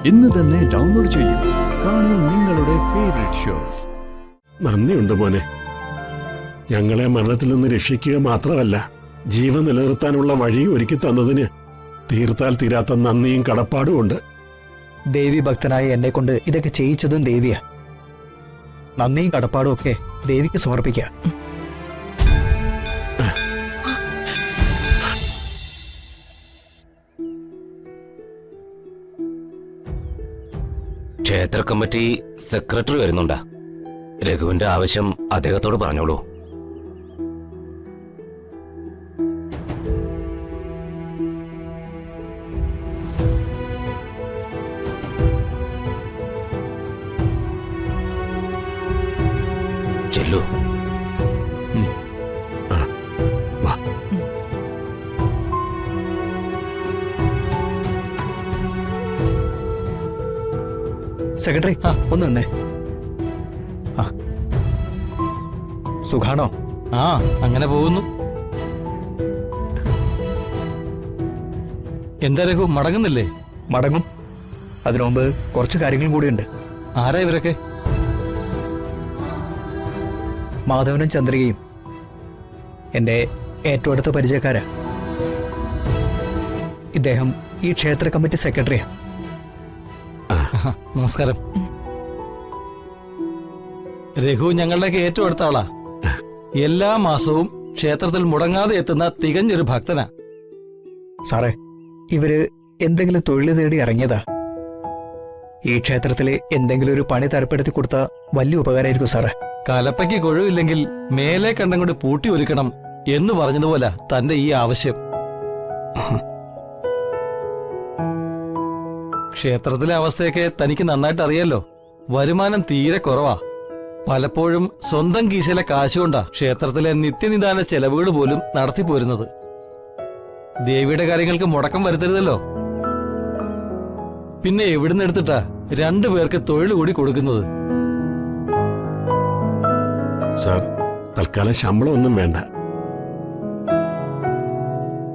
ഇന്ന് തന്നെ ഡൗൺലോഡ് ചെയ്യൂ. കാണൂ നിങ്ങളുടെ ഫേവറേറ്റ് ഷോസ്. നന്ദിയുണ്ട് മോനെ. ഞങ്ങളെ മരണത്തിൽ നിന്ന് രക്ഷിക്കുക മാത്രമല്ല, ജീവൻ നിലനിർത്താനുള്ള വഴി ഒരുക്കി തന്നതിന് തീർത്താൽ തീരാത്ത നന്ദിയും കടപ്പാടും ഉണ്ട്. ദേവി ഭക്തനായ എന്നെ കൊണ്ട് ഇതൊക്കെ ചെയ്യിച്ചതും ദേവിയാ. നന്ദിയും കടപ്പാടും ഒക്കെ ദേവിക്ക് സമർപ്പിക്കുക. ക്ഷേത്ര കമ്മിറ്റി സെക്രട്ടറി വരുന്നുണ്ടാ. രഘുവിന്റെ ആവശ്യം അദ്ദേഹത്തോട് പറഞ്ഞോളൂ. ചെല്ലു. സെക്രട്ടറി ഒന്ന് നിന്നേ. സുഖാണോ? അങ്ങനെ പോകുന്നു. എന്താ രഘു, മടങ്ങുന്നില്ലേ? മടങ്ങും. അതിനു മുമ്പ് കുറച്ച് കാര്യങ്ങളും കൂടിയുണ്ട്. ആരാ ഇവരൊക്കെ? മാധവനും ചന്ദ്രികയും എൻ്റെ ഏറ്റവും അടുത്ത പരിചയക്കാരാ. ഇദ്ദേഹം ഈ ക്ഷേത്ര കമ്മിറ്റി സെക്രട്ടറിയാ. നമസ്കാരം. രഘു ഞങ്ങളുടെയൊക്കെ ഏറ്റവും അടുത്ത ആളാ. എല്ലാ മാസവും ക്ഷേത്രത്തിൽ മുടങ്ങാതെ എത്തുന്ന തികഞ്ഞൊരു ഭക്തനാ. സാറേ, ഇവര് എന്തെങ്കിലും തൊഴിൽ തേടി ഇറങ്ങിയതാ. ഈ ക്ഷേത്രത്തില് എന്തെങ്കിലും ഒരു പണി തരപ്പെടുത്തി കൊടുത്താൽ വലിയ ഉപകാരമായിരിക്കും സാറേ. കലപ്പയ്ക്ക് കൊഴുവില്ലെങ്കിൽ മേലെ കണ്ടം കൊണ്ട് പൂട്ടി ഒരുക്കണം എന്ന് പറഞ്ഞതുപോലെ തന്റെ ഈ ആവശ്യം. ക്ഷേത്രത്തിലെ അവസ്ഥയൊക്കെ തനിക്ക് നന്നായിട്ട് അറിയാലോ. വരുമാനം തീരെ കുറവാ. പലപ്പോഴും സ്വന്തം കീശയിലെ കാശുകൊണ്ടാ ക്ഷേത്രത്തിലെ നിത്യനിദാന ചെലവുകൾ പോലും നടത്തിപ്പോരുന്നത്. ദേവിയുടെ കാര്യങ്ങൾക്ക് മുടക്കം വരുത്തരുതല്ലോ. പിന്നെ എവിടുന്ന് എടുത്തിട്ടാ രണ്ടുപേർക്ക് തൊഴിൽ കൂടി കൊടുക്കുന്നത്? സാർ, തൽക്കാലം ശമ്പളം ഒന്നും വേണ്ട.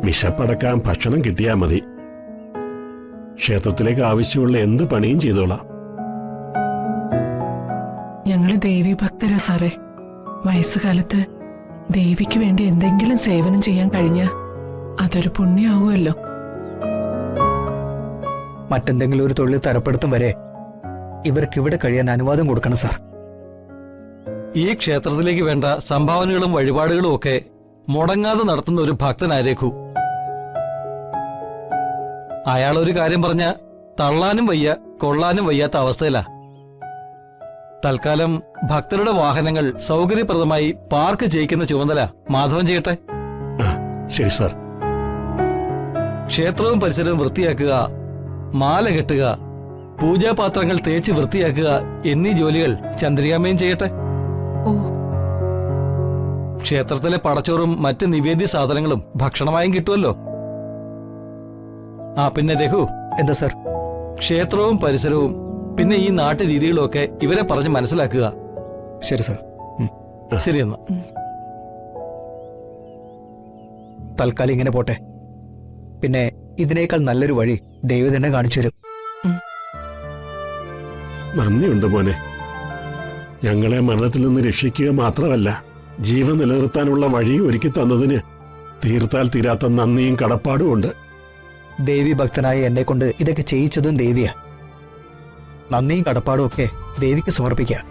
വിശപ്പടക്കാൻ ഭക്ഷണം കിട്ടിയാ മതി. ക്ഷേത്രത്തിലേക്ക് ആവശ്യമുള്ള എന്ത് പണിയും ചെയ്തോളാം. ഞങ്ങള് ദേവി ഭക്തരാ സാറേ. വയസ്സുകാലത്ത് ദേവിക്ക് വേണ്ടി എന്തെങ്കിലും സേവനം ചെയ്യാൻ കഴിഞ്ഞ അതൊരു പുണ്യാവുമല്ലോ. മറ്റെന്തെങ്കിലും ഒരു തൊഴിൽ തരപ്പെടുത്തും വരെ ഇവർക്കിവിടെ കഴിയാൻ അനുവാദം കൊടുക്കണം സാർ. ഈ ക്ഷേത്രത്തിലേക്ക് വേണ്ട സംഭാവനകളും വഴിപാടുകളും ഒക്കെ മുടങ്ങാതെ നടത്തുന്ന ഒരു ഭക്തനായ രഘു. അയാളൊരു കാര്യം പറഞ്ഞ തള്ളാനും വയ്യ കൊള്ളാനും വയ്യാത്ത അവസ്ഥയിലാ. തൽക്കാലം ഭക്തരുടെ വാഹനങ്ങൾ സൗകര്യപ്രദമായി പാർക്ക് ചെയ്യിക്കുന്ന ചുമതല മാധവൻ ചെയ്യട്ടെ. ശരി സാർ. ക്ഷേത്രവും പരിസരവും വൃത്തിയാക്കുക, മാല കെട്ടുക, പൂജാപാത്രങ്ങൾ തേച്ച് വൃത്തിയാക്കുക എന്നീ ജോലികൾ ചന്ദ്രികാമ്മയും ചെയ്യട്ടെ. ക്ഷേത്രത്തിലെ പടച്ചോറും മറ്റ് നിവേദ്യ സാധനങ്ങളും ഭക്ഷണമായും കിട്ടുമല്ലോ. പിന്നെ രഘു. എന്താ സാർ? ക്ഷേത്രവും പരിസരവും പിന്നെ ഈ നാട്ടു രീതികളും ഒക്കെ ഇവരെ പറഞ്ഞ് മനസ്സിലാക്കുക. ശരി സാർ. ശരിയെന്നാ. തൽക്കാലം ഇങ്ങനെ പോട്ടെ. പിന്നെ ഇതിനേക്കാൾ നല്ലൊരു വഴി ദൈവം തന്നെ കാണിച്ചു തരും. നന്ദിയുണ്ട് മോനെ. ഞങ്ങളെ മരണത്തിൽ നിന്ന് രക്ഷിക്കുക മാത്രമല്ല, ജീവൻ നിലനിർത്താനുള്ള വഴി ഒരുക്കി തന്നതിന് തീർത്താൽ തീരാത്ത നന്ദിയും കടപ്പാടും ഉണ്ട്. ദേവി ഭക്തനായ എന്നെ കൊണ്ട് ഇതൊക്കെ ചെയ്യിച്ചതും ദേവിയാ. നന്ദിയും കടപ്പാടും ഒക്കെ ദേവിക്ക് സമർപ്പിക്കുക.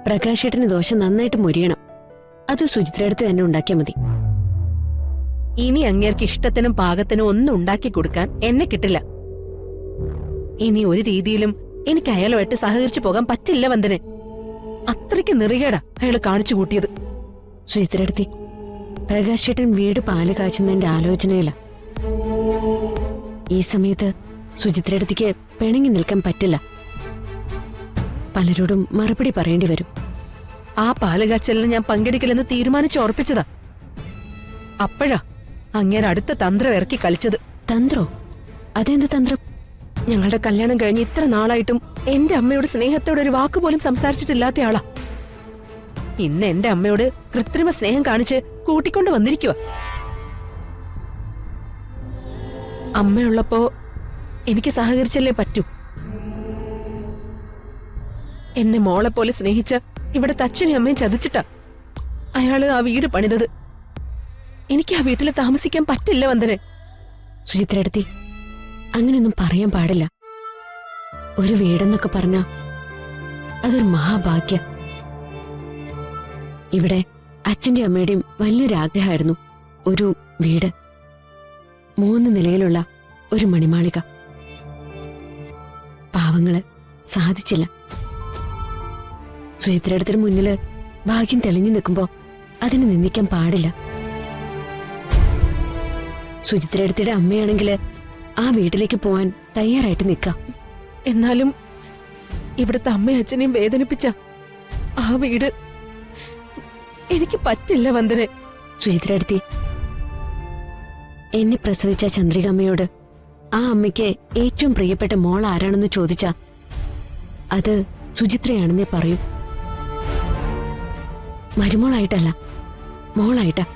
പ്രകാശേട്ടന് ദോശ നന്നായിട്ട് മൊരിയണം. അത് സുചിത്രടുത്ത് തന്നെ ഉണ്ടാക്കിയാൽ മതി. ഇനി അങ്ങേർക്ക് ഇഷ്ടത്തിനും പാകത്തിനും ഒന്നും ഉണ്ടാക്കി കൊടുക്കാൻ എന്നെ കിട്ടില്ല. ഇനി ഒരു രീതിയിലും എനിക്ക് അയാളുമായിട്ട് സഹകരിച്ചു പോകാൻ പറ്റില്ല വന്ദനെ. അത്രയ്ക്ക് നിറികേടാ അയാൾ കാണിച്ചു കൂട്ടിയത്. സുചിത്രടുത്തി, പ്രകാശ് ചേട്ടൻ വീട് പാല് കാച്ചുന്നതിന്റെ ആലോചനയില്ല. ഈ സമയത്ത് സുചിത്രയടുത്തേക്ക് പിണങ്ങി നിൽക്കാൻ പറ്റില്ല. പലരോടും മറുപടി പറയേണ്ടി വരും. ആ പാലുകാച്ചലിന് ഞാൻ പങ്കെടുക്കില്ലെന്ന് തീരുമാനിച്ചുറപ്പിച്ചതാ. അപ്പോഴാ അങ്ങേര് അടുത്ത തന്ത്രം ഇറക്കി കളിച്ചത്. തന്ത്രോ? അതെന്ത് തന്ത്രം? ഞങ്ങളുടെ കല്യാണം കഴിഞ്ഞ് ഇത്ര നാളായിട്ടും എന്റെ അമ്മയോട് സ്നേഹത്തോടെ ഒരു വാക്കുപോലും സംസാരിച്ചിട്ടില്ലാത്ത ആളാ. ഇന്ന് എന്റെ അമ്മയോട് കൃത്രിമ സ്നേഹം കാണിച്ച് കൂട്ടിക്കൊണ്ട് വന്നിരിക്കുക. അമ്മയുള്ളപ്പോ എനിക്ക് സഹകരിച്ചല്ലേ പറ്റൂ. എന്നെ മോളെ പോലെ സ്നേഹിച്ച ഇവിടുത്തെ അച്ഛനും അമ്മയും ചതിച്ചിട്ടാ അയാള് ആ വീട് പണിതത്. എനിക്ക് ആ വീട്ടിൽ താമസിക്കാൻ പറ്റില്ല വന്ദനെ. സുചിത്രയടുത്തി, അങ്ങനെയൊന്നും പറയാൻ പാടില്ല. ഒരു വീടെന്നൊക്കെ പറഞ്ഞ അതൊരു മഹാഭാഗ്യം. ഇവിടെ അച്ഛന്റെ അമ്മയുടെയും വലിയൊരു ആഗ്രഹമായിരുന്നു ഒരു വീട്, 3 നിലയിലുള്ള ഒരു മണിമാളിക. പാവങ്ങള് സാധിച്ചില്ല. സുചിത്രയുടെ മുന്നില് ഭാഗ്യം തെളിഞ്ഞു നിൽക്കുമ്പോ അതിനെ നിന്ദിക്കാൻ പാടില്ല. സുചിത്രയുടെ അമ്മയാണെങ്കില് ആ വീട്ടിലേക്ക് പോവാൻ തയ്യാറായിട്ട് നിൽക്കാം. എന്നാലും ഇവിടുത്തെ അമ്മയും അച്ഛനെയും വേദനിപ്പിച്ച ആ വീട് എനിക്ക് പറ്റില്ല വന്ദനെ. സുചിത്രയടുത്തി, എന്നെ പ്രസവിച്ച ചന്ദ്രികമ്മയോട് ആ അമ്മയ്ക്ക് ഏറ്റവും പ്രിയപ്പെട്ട മോൾ ആരാണെന്ന് ചോദിച്ചാ അത് സുചിത്രയാണെന്നേ പറയൂ. മരുമോളായിട്ടല്ല, മോളായിട്ടാ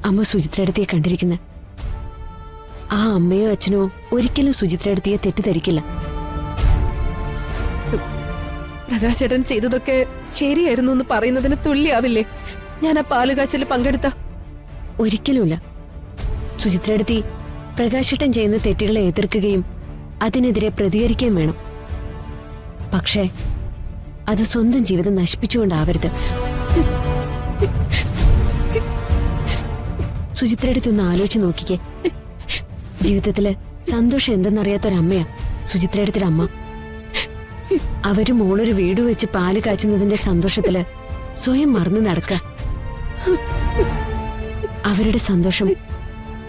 അമ്മ സുചിത്രയടുത്തിയെ കണ്ടിരിക്കുന്നത്. ആ അമ്മയോ അച്ഛനോ ഒരിക്കലും സുചിത്രയടുത്തിയെ തെറ്റിദ്ധരിക്കില്ല. പ്രകാശേട്ടൻ ചെയ്തതൊക്കെ ശരിയായിരുന്നു എന്ന് പറയുന്നതിന് തുല്യാവില്ലേ ഞാൻ ആ പാലുകാച്ചല് പങ്കെടുത്ത? ഒരിക്കലുമില്ല. സുചിത്രയടുത്തി പ്രകാശേട്ടൻ ചെയ്യുന്ന തെറ്റുകളെ എതിർക്കുകയും അതിനെതിരെ പ്രതികരിക്കുകയും വേണം. പക്ഷേ അത് സ്വന്തം ജീവിതം നശിപ്പിച്ചുകൊണ്ടാവരുത്. സുചിത്രയടുത്തി ഒന്ന് ആലോചിച്ച് നോക്കിക്കേ. ജീവിതത്തില് സന്തോഷം എന്തെന്നറിയാത്തൊരമ്മയാ സുചിത്രയുടെ അമ്മ. അവര് മോളൊരു വീട് വെച്ച് പാല് കാച്ചുന്നതിന്റെ സന്തോഷത്തില് സ്വയം മറന്നു നടക്ക. അവരുടെ സന്തോഷം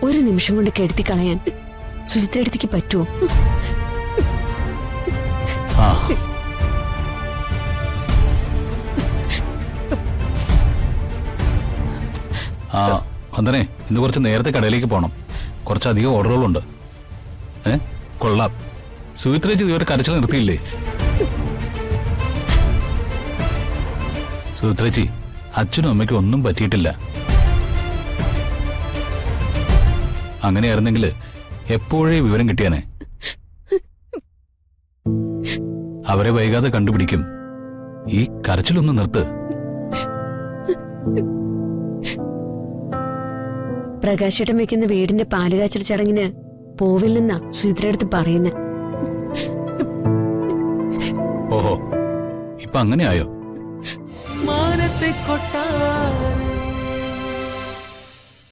ഒരു നിമിഷം കൊണ്ട് കെടുത്തിക്കളയാൻ സുചിത്രയടുത്തിക്ക് പറ്റുമോ? വന്ദനെ, ഇന്ന് കുറച്ച് നേരത്തെ കടയിലേക്ക് പോകണം. കുറച്ചധികം ഓർഡറുകളുണ്ട്. കൊള്ളാം. സുചിത്രേച്ചി ഇതുവരെ കരച്ചിൽ നിർത്തിയില്ലേ? സുചിത്രേച്ചി, അച്ഛനും അമ്മയ്ക്കും ഒന്നും പറ്റിയിട്ടില്ല. അങ്ങനെയായിരുന്നെങ്കിൽ എപ്പോഴേ വിവരം കിട്ടിയാനെ. അവരെ വൈകാതെ കണ്ടുപിടിക്കും. ഈ കരച്ചിലൊന്ന് നിർത്ത്. പ്രകാശേട്ടൻ വെക്കുന്ന വീടിന്റെ പാലുകാച്ചൽ ചടങ്ങിന് പോവില്ലെന്നാ സുചിത്രയടുത്ത് പറയുന്നത്. ഓഹോ, ഇപ്പൊ അങ്ങനെയായോ? മാനത്തെ കൊട്ടാ